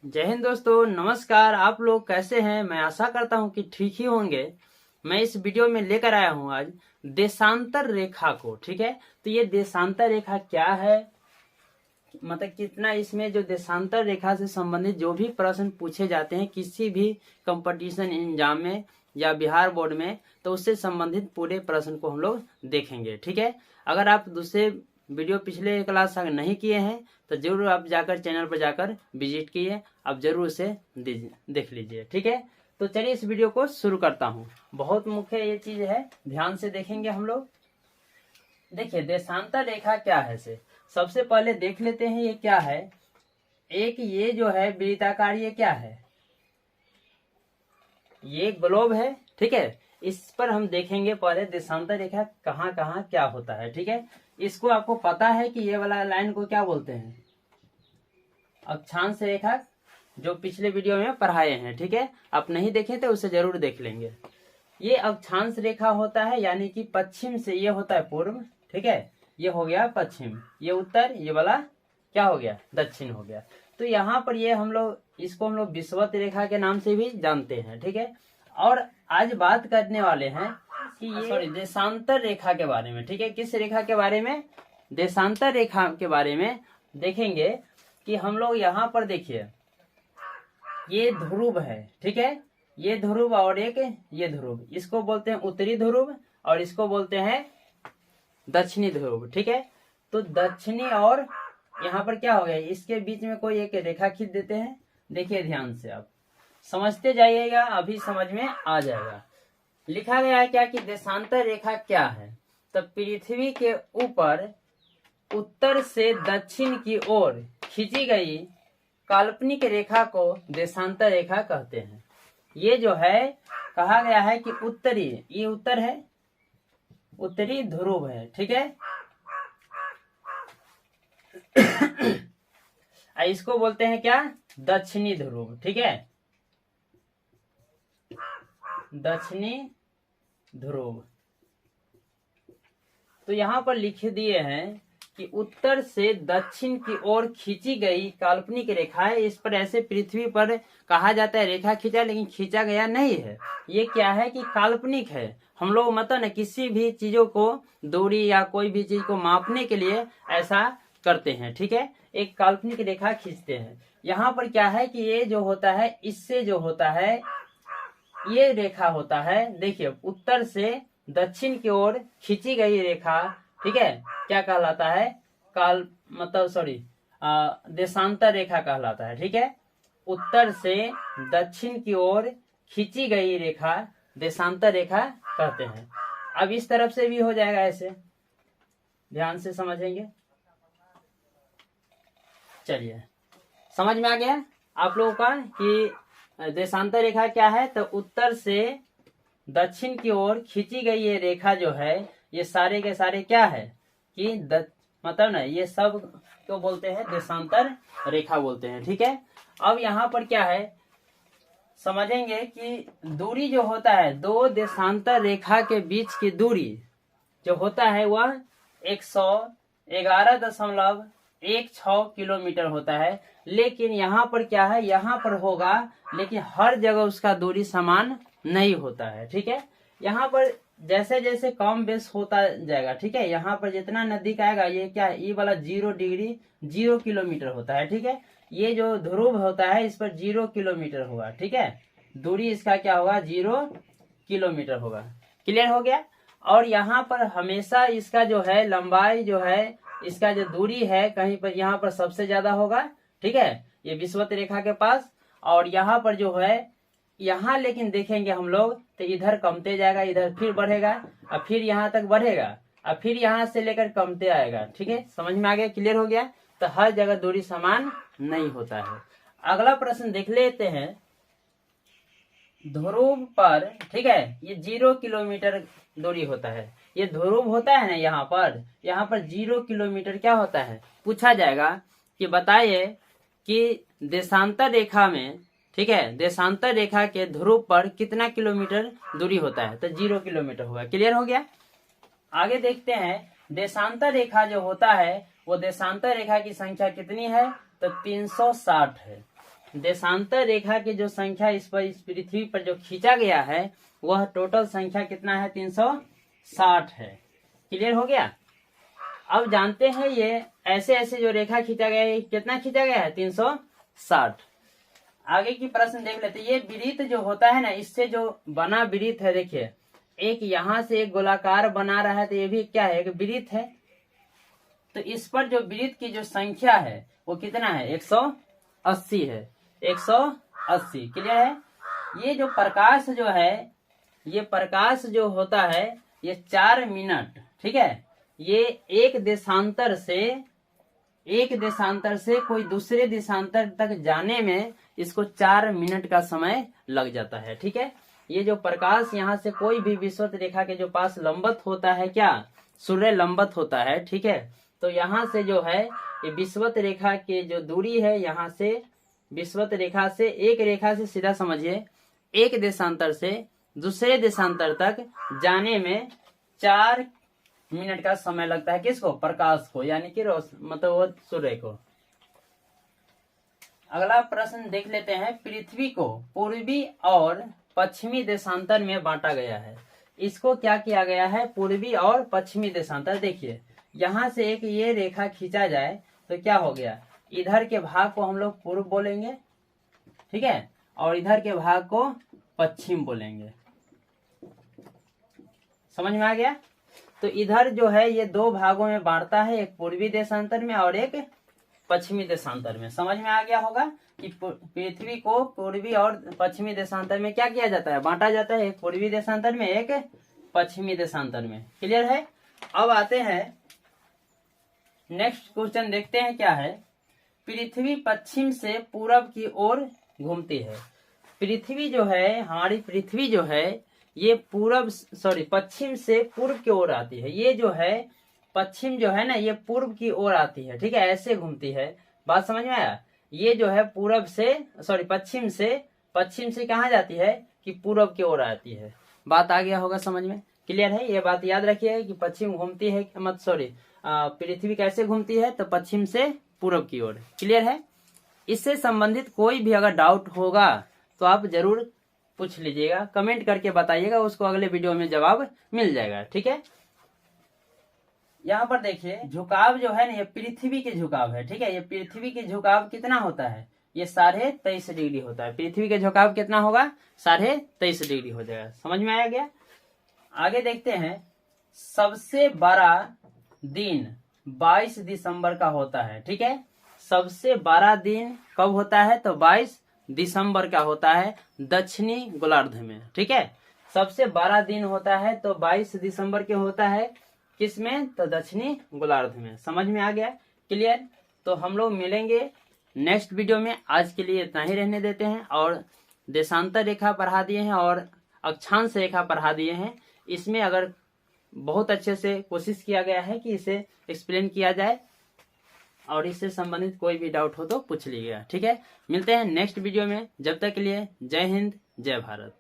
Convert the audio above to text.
जय हिंद दोस्तों, नमस्कार। आप लोग कैसे हैं? मैं आशा करता हूं कि ठीक ही होंगे। मैं इस वीडियो में लेकर आया हूं आज देशांतर रेखा को। ठीक है, तो ये देशांतर रेखा क्या है, मतलब कितना इसमें जो देशांतर रेखा से संबंधित जो भी प्रश्न पूछे जाते हैं किसी भी कंपटीशन एग्जाम में या बिहार बोर्ड में, तो उससे संबंधित पूरे प्रश्न को हम लोग देखेंगे। ठीक है, अगर आप दूसरे वीडियो पिछले क्लास अगर नहीं किए हैं तो जरूर आप जाकर चैनल पर जाकर विजिट किए, आप जरूर उसे देख लीजिए। ठीक है, तो चलिए इस वीडियो को शुरू करता हूँ। बहुत मुख्य ये चीज है, ध्यान से देखेंगे हम लोग। देखिए देशांतर रेखा क्या है से सबसे पहले देख लेते हैं ये क्या है। एक ये जो है वृत्ताकार, ये क्या है, ये ग्लोब है। ठीक है, इस पर हम देखेंगे पहले देशांतर रेखा कहाँ कहाँ क्या होता है। ठीक है, इसको आपको पता है कि ये वाला लाइन को क्या बोलते हैं, अक्षांश रेखा, जो पिछले वीडियो में पढ़ाए हैं। ठीक है, आप नहीं देखे तो उसे जरूर देख लेंगे। ये अक्षांश रेखा होता है, यानी कि पश्चिम से ये होता है पूर्व। ठीक है, ये हो गया पश्चिम, ये उत्तर, ये वाला क्या हो गया, दक्षिण हो गया। तो यहाँ पर ये हम लोग इसको हम लोग विषुवत रेखा के नाम से भी जानते हैं। ठीक है, और आज बात करने वाले हैं कि ये देशांतर रेखा के बारे में। ठीक है, किस रेखा के बारे में, देशांतर रेखा के बारे में देखेंगे कि हम लोग यहाँ पर देखिए ये ध्रुव है। ठीक है, ये ध्रुव और एक ये ध्रुव, इसको बोलते हैं उत्तरी ध्रुव और इसको बोलते हैं दक्षिणी ध्रुव। ठीक है, तो दक्षिणी और यहाँ पर क्या हो गया, इसके बीच में कोई एक रेखा खींच देते हैं। देखिए ध्यान से आप समझते जाइएगा, अभी समझ में आ जाएगा। लिखा गया है क्या कि देशांतर रेखा क्या है, तो पृथ्वी के ऊपर उत्तर से दक्षिण की ओर खींची गई काल्पनिक रेखा को देशांतर रेखा कहते हैं। ये जो है कहा गया है कि उत्तरी, ये उत्तर है, उत्तरी ध्रुव है। ठीक है, इसको बोलते हैं क्या, दक्षिणी ध्रुव। ठीक है, दक्षिणी ध्रुव। तो यहाँ पर लिख दिए हैं कि उत्तर से दक्षिण की ओर खींची गई काल्पनिक रेखा है। इस पर ऐसे पृथ्वी पर कहा जाता है रेखा खींचा, लेकिन खींचा गया नहीं है। ये क्या है कि काल्पनिक है। हम लोग मतलब न किसी भी चीजों को दूरी या कोई भी चीज को मापने के लिए ऐसा करते हैं। ठीक है, एक काल्पनिक रेखा खींचते हैं। यहाँ पर क्या है कि ये जो होता है, इससे जो होता है ये रेखा होता है। देखिए उत्तर से दक्षिण की ओर खींची गई रेखा, ठीक है, क्या कहलाता है, देशांतर रेखा कहलाता है। ठीक है, उत्तर से दक्षिण की ओर खींची गई रेखा देशांतर रेखा कहते हैं। अब इस तरफ से भी हो जाएगा, ऐसे ध्यान से समझेंगे। चलिए समझ में आ गया आप लोगों का कि देशांतर रेखा क्या है। तो उत्तर से दक्षिण की ओर खींची गई ये रेखा जो है, ये सारे के सारे क्या है कि मतलब ना ये सब तो बोलते हैं देशांतर रेखा बोलते हैं। ठीक है, अब यहाँ पर क्या है समझेंगे कि दूरी जो होता है, दो देशांतर रेखा के बीच की दूरी जो होता है वह 111.16 किलोमीटर होता है। लेकिन यहाँ पर क्या है, यहाँ पर होगा, लेकिन हर जगह उसका दूरी समान नहीं होता है। ठीक है, यहाँ पर जैसे जैसे कम बेस होता जाएगा। ठीक है, यहाँ पर जितना नजदीक आएगा, ये क्या है, ये वाला 0 डिग्री 0 किलोमीटर होता है। ठीक है, ये जो ध्रुव होता है इस पर 0 किलोमीटर होगा। ठीक है, दूरी इसका क्या होगा, 0 किलोमीटर होगा। क्लियर हो गया। और यहाँ पर हमेशा इसका जो है लंबाई जो है, इसका जो दूरी है, कहीं पर यहाँ पर सबसे ज्यादा होगा। ठीक है, ये विषुवत रेखा के पास, और यहाँ पर जो है यहाँ लेकिन देखेंगे हम लोग तो इधर कमते जाएगा, इधर फिर बढ़ेगा, और फिर यहाँ तक बढ़ेगा, और फिर यहाँ से लेकर कमते आएगा। ठीक है, समझ में आ गया, क्लियर हो गया। तो हर जगह दूरी समान नहीं होता है। अगला प्रश्न देख लेते हैं। ध्रुव पर, ठीक है, ये 0 किलोमीटर दूरी होता है। ये ध्रुव होता है ना, यहाँ पर 0 किलोमीटर क्या होता है, पूछा जाएगा कि बताइए कि देशांतर रेखा में, ठीक है, देशांतर रेखा के ध्रुव पर कितना किलोमीटर दूरी होता है, तो 0 किलोमीटर होगा। क्लियर हो गया। आगे देखते हैं, देशांतर रेखा जो होता है वो देशांतर रेखा की संख्या कितनी है, तो 360 है। देशांतर रेखा की जो संख्या इस पृथ्वी पर जो खींचा गया है वह टोटल संख्या कितना है? 360 है। क्लियर हो गया। अब जानते हैं ये ऐसे ऐसे जो रेखा खींचा गया है कितना खींचा गया है? 360। आगे की प्रश्न देख लेते हैं। ये वृत्त जो होता है ना, इससे जो बना वृत्त है, देखिए एक यहाँ से एक गोलाकार बना रहा है तो ये भी क्या है? एक वृत्त है। तो इस पर जो वृत्त की जो संख्या है वो कितना है? 180 है। 180 क्लियर है। ये जो प्रकाश जो है, ये प्रकाश जो होता है ये 4 मिनट, ठीक है, ये एक देशांतर से कोई दूसरे देशांतर तक जाने में इसको 4 मिनट का समय लग जाता है। ठीक है। ये जो प्रकाश यहाँ से कोई भी विषुवत रेखा के जो पास लंबवत होता है, क्या सूर्य लंबवत होता है, ठीक है, तो यहाँ से जो है ये विषुवत रेखा के जो दूरी है, यहाँ से विषुवत रेखा से एक रेखा से सीधा समझिए एक देशांतर से दूसरे देशांतर तक जाने में 4 मिनट का समय लगता है। किसको? प्रकाश को, यानी कि मतलब वो सूर्य को। अगला प्रश्न देख लेते हैं। पृथ्वी को पूर्वी और पश्चिमी देशांतर में बांटा गया है। इसको क्या किया गया है? पूर्वी और पश्चिमी देशांतर। देखिए यहाँ से एक ये रेखा खींचा जाए तो क्या हो गया? इधर के भाग को हम लोग पूर्व बोलेंगे, ठीक है, और इधर के भाग को पश्चिम बोलेंगे। समझ में आ गया? तो इधर जो है ये 2 भागों में बांटता है, एक पूर्वी देशांतर में और एक पश्चिमी देशांतर में। समझ में आ गया होगा कि पृथ्वी को पूर्वी और पश्चिमी देशांतर में क्या किया जाता है? बांटा जाता है, एक पूर्वी देशांतर में एक पश्चिमी देशांतर में। क्लियर है। अब आते हैं नेक्स्ट क्वेश्चन, देखते हैं क्या है। पृथ्वी पश्चिम से पूरब की ओर घूमती है। पृथ्वी जो है, हमारी पृथ्वी जो है ये पश्चिम से पूर्व की ओर आती है। ये जो है पश्चिम जो है ना, ये पूर्व की ओर आती है, ठीक है, ऐसे घूमती है। बात समझ में आया? ये जो है पश्चिम से कहाँ जाती है? कि पूर्व की ओर आती है। बात आ गया होगा समझ में? क्लियर है। ये बात याद रखिए कि पश्चिम घूमती है, पृथ्वी कैसे घूमती है? तो पश्चिम से पूर्व की ओर। क्लियर है। इससे संबंधित कोई भी अगर डाउट होगा तो आप जरूर पूछ लीजिएगा, कमेंट करके बताइएगा, उसको अगले वीडियो में जवाब मिल जाएगा। ठीक है। यहाँ पर देखिए झुकाव जो है ना, ये पृथ्वी के झुकाव है, ठीक है। ये पृथ्वी के झुकाव कितना होता है? ये 23.5 डिग्री होता है। पृथ्वी के झुकाव कितना होगा? 23.5 डिग्री हो जाएगा। समझ में आया गया? आगे देखते हैं। सबसे बड़ा दिन 22 दिसंबर का होता है, ठीक है। सबसे बड़ा दिन कब होता है? तो 22 दिसंबर का होता है दक्षिणी गोलार्ध में, ठीक है। सबसे बड़ा दिन होता है तो 22 दिसंबर के होता है, किसमें? तो दक्षिणी गोलार्ध में। समझ में आ गया? क्लियर। तो हम लोग मिलेंगे नेक्स्ट वीडियो में। आज के लिए इतना ही रहने देते हैं। और देशांतर रेखा पढ़ा दिए हैं और अक्षांश रेखा पढ़ा दिए हैं। इसमें अगर बहुत अच्छे से कोशिश किया गया है कि इसे एक्सप्लेन किया जाए, और इससे संबंधित कोई भी डाउट हो तो पूछ लीजिएगा। ठीक है। मिलते हैं नेक्स्ट वीडियो में। जब तक के लिए जय हिंद, जय भारत।